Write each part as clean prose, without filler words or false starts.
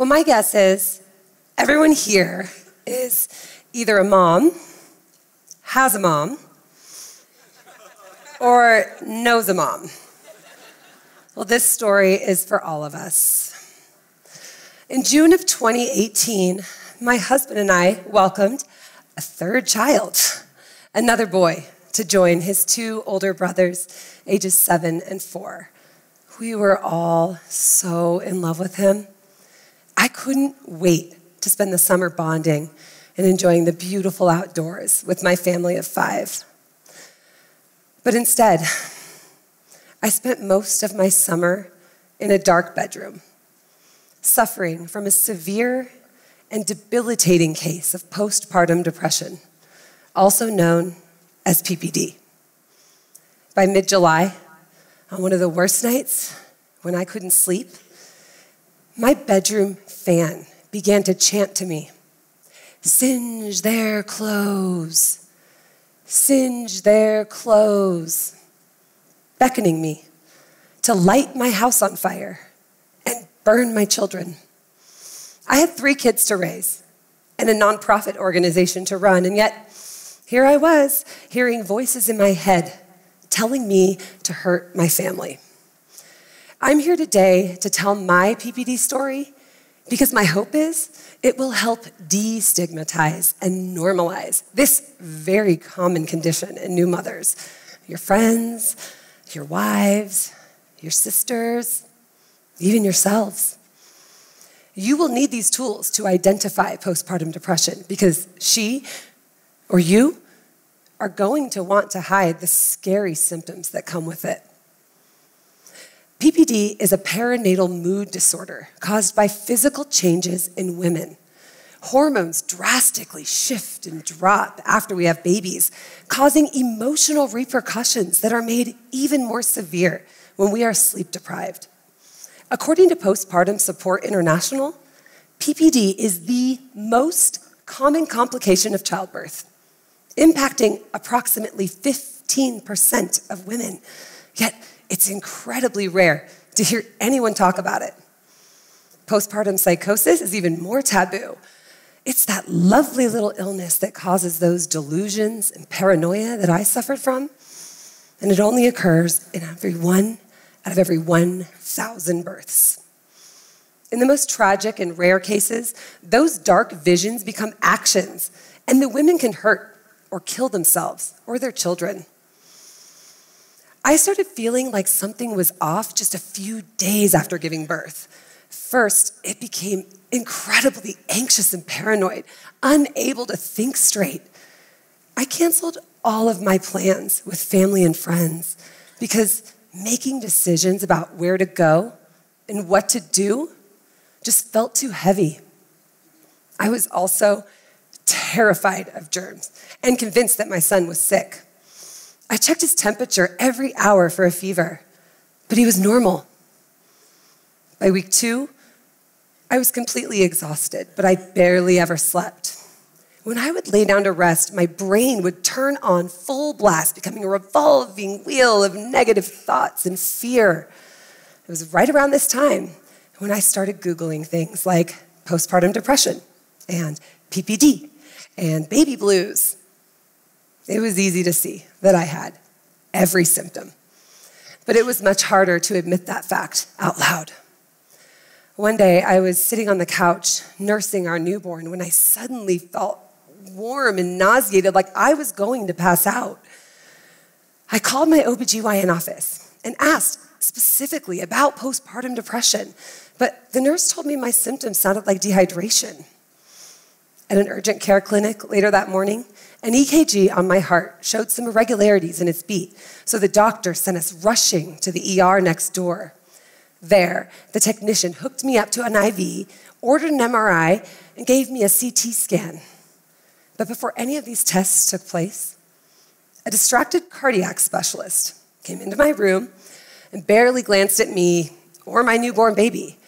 Well, my guess is everyone here is either a mom, has a mom, or knows a mom. Well, this story is for all of us. In June of 2018, my husband and I welcomed a third child, another boy, to join his two older brothers, ages 7 and 4. We were all so in love with him. I couldn't wait to spend the summer bonding and enjoying the beautiful outdoors with my family of 5. But instead, I spent most of my summer in a dark bedroom, suffering from a severe and debilitating case of postpartum depression, also known as PPD. By mid-July, on one of the worst nights when I couldn't sleep, my bedroom fan began to chant to me, "Singe their clothes, singe their clothes," beckoning me to light my house on fire and burn my children. I had 3 kids to raise and a nonprofit organization to run, and yet here I was, hearing voices in my head telling me to hurt my family. I'm here today to tell my PPD story because my hope is it will help destigmatize and normalize this very common condition in new mothers, your friends, your wives, your sisters, even yourselves. You will need these tools to identify postpartum depression because she or you are going to want to hide the scary symptoms that come with it. PPD is a perinatal mood disorder caused by physical changes in women. Hormones drastically shift and drop after we have babies, causing emotional repercussions that are made even more severe when we are sleep deprived. According to Postpartum Support International, PPD is the most common complication of childbirth, impacting approximately 15% of women. Yet, it's incredibly rare to hear anyone talk about it. Postpartum psychosis is even more taboo. It's that lovely little illness that causes those delusions and paranoia that I suffered from, and it only occurs in every 1 out of every 1,000 births. In the most tragic and rare cases, those dark visions become actions, and the women can hurt or kill themselves or their children. I started feeling like something was off just a few days after giving birth. First, it became incredibly anxious and paranoid, unable to think straight. I canceled all of my plans with family and friends because making decisions about where to go and what to do just felt too heavy. I was also terrified of germs and convinced that my son was sick. I checked his temperature every hour for a fever, but he was normal. By week 2, I was completely exhausted, but I barely ever slept. When I would lay down to rest, my brain would turn on full blast, becoming a revolving wheel of negative thoughts and fear. It was right around this time when I started Googling things like postpartum depression and PPD and baby blues. It was easy to see that I had every symptom, but it was much harder to admit that fact out loud. One day, I was sitting on the couch nursing our newborn when I suddenly felt warm and nauseated, like I was going to pass out. I called my OBGYN office and asked specifically about postpartum depression, but the nurse told me my symptoms sounded like dehydration. At an urgent care clinic later that morning, an EKG on my heart showed some irregularities in its beat, so the doctor sent us rushing to the ER next door. There, the technician hooked me up to an IV, ordered an MRI, and gave me a CT scan. But before any of these tests took place, a distracted cardiac specialist came into my room and barely glanced at me or my newborn baby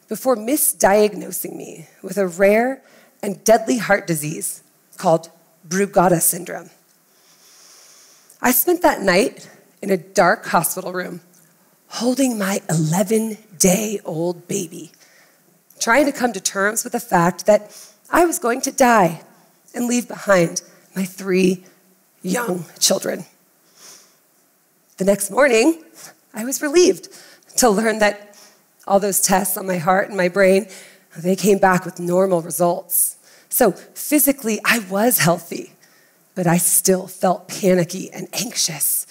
before misdiagnosing me with a rare and deadly heart disease called Brugada syndrome. I spent that night in a dark hospital room holding my 11-day-old baby trying to come to terms with the fact that I was going to die and leave behind my 3 young children. The next morning, I was relieved to learn that all those tests on my heart and my brain, they came back with normal results. So physically, I was healthy, but I still felt panicky and anxious.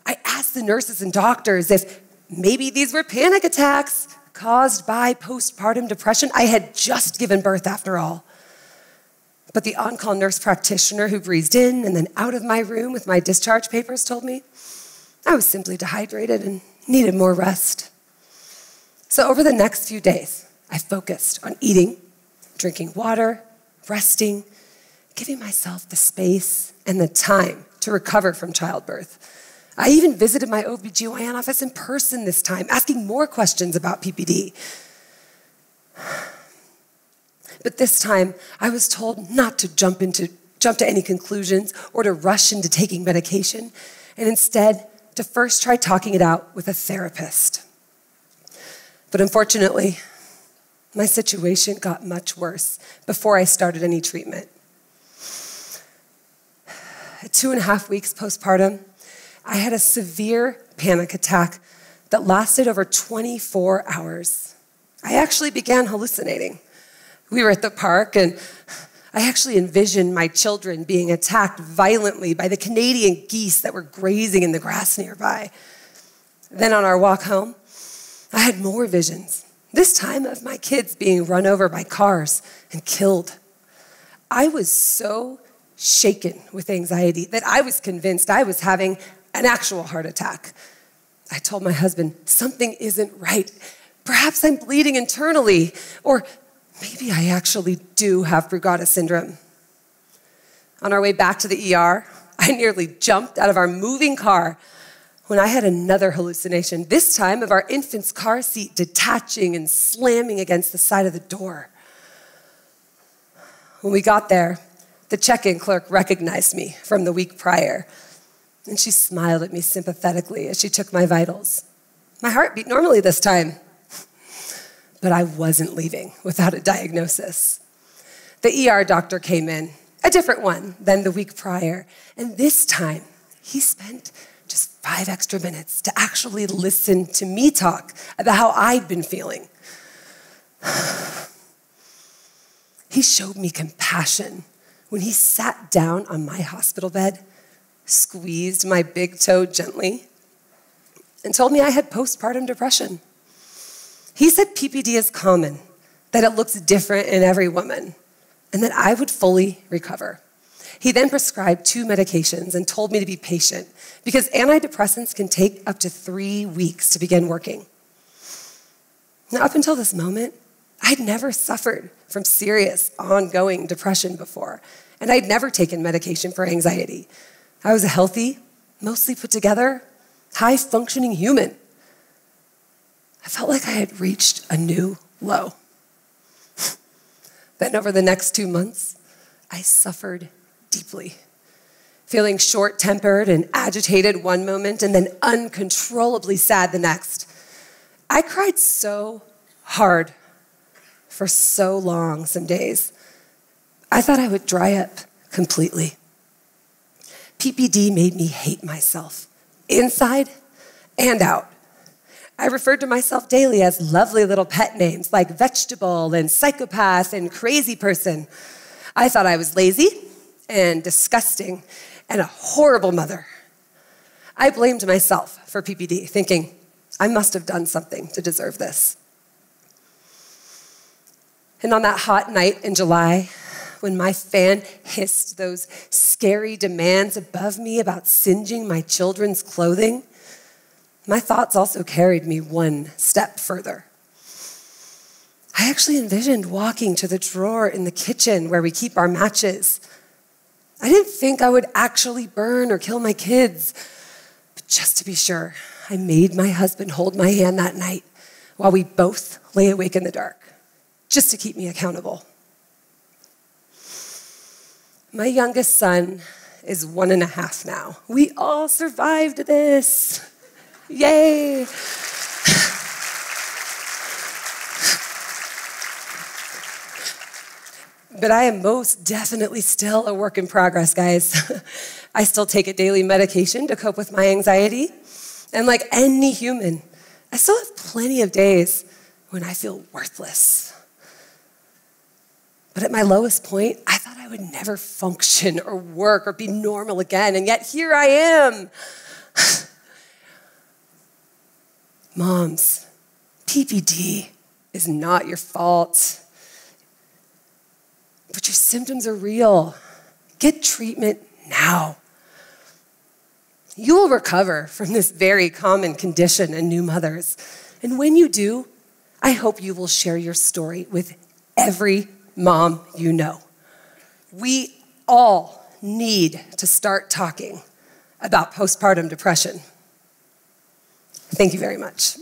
I asked the nurses and doctors if maybe these were panic attacks caused by postpartum depression. I had just given birth after all. But the on-call nurse practitioner who breezed in and then out of my room with my discharge papers told me I was simply dehydrated and needed more rest. So over the next few days, I focused on eating, drinking water, resting, giving myself the space and the time to recover from childbirth. I even visited my OBGYN office in person this time, asking more questions about PPD. But this time, I was told not to jump to any conclusions or to rush into taking medication, and instead to first try talking it out with a therapist. But unfortunately, my situation got much worse before I started any treatment. At 2.5 weeks postpartum, I had a severe panic attack that lasted over 24 hours. I actually began hallucinating. We were at the park, and I actually envisioned my children being attacked violently by the Canadian geese that were grazing in the grass nearby. Then on our walk home, I had more visions, this time of my kids being run over by cars and killed. I was so shaken with anxiety that I was convinced I was having an actual heart attack. I told my husband, something isn't right. Perhaps I'm bleeding internally, or maybe I actually do have Brugada syndrome. On our way back to the ER, I nearly jumped out of our moving car when I had another hallucination, this time of our infant's car seat detaching and slamming against the side of the door. When we got there, the check-in clerk recognized me from the week prior, and she smiled at me sympathetically as she took my vitals. My heart beat normally this time, but I wasn't leaving without a diagnosis. The ER doctor came in, a different one than the week prior, and this time he spent just 5 extra minutes to actually listen to me talk about how I'd been feeling. He showed me compassion when he sat down on my hospital bed, squeezed my big toe gently, and told me I had postpartum depression. He said PPD is common, that it looks different in every woman, and that I would fully recover. He then prescribed 2 medications and told me to be patient because antidepressants can take up to 3 weeks to begin working. Now, up until this moment, I'd never suffered from serious, ongoing depression before, and I'd never taken medication for anxiety. I was a healthy, mostly put together, high-functioning human. I felt like I had reached a new low. Then over the next 2 months, I suffered deeply, feeling short-tempered and agitated one moment and then uncontrollably sad the next. I cried so hard for so long some days. I thought I would dry up completely. PPD made me hate myself, inside and out. I referred to myself daily as lovely little pet names like vegetable and psychopath and crazy person. I thought I was lazy and disgusting and a horrible mother. I blamed myself for PPD, thinking I must have done something to deserve this. And on that hot night in July, when my fan hissed those scary demands above me about singeing my children's clothing, my thoughts also carried me one step further. I actually envisioned walking to the drawer in the kitchen where we keep our matches. I didn't think I would actually burn or kill my kids, but just to be sure, I made my husband hold my hand that night while we both lay awake in the dark, just to keep me accountable. My youngest son is 1.5 now. We all survived this. Yay. But I am most definitely still a work in progress, guys. I still take a daily medication to cope with my anxiety. And like any human, I still have plenty of days when I feel worthless. But at my lowest point, I thought I would never function or work or be normal again, and yet here I am. Moms, PPD is not your fault, but your symptoms are real. Get treatment now. You will recover from this very common condition in new mothers. And when you do, I hope you will share your story with every mom you know. We all need to start talking about postpartum depression. Thank you very much.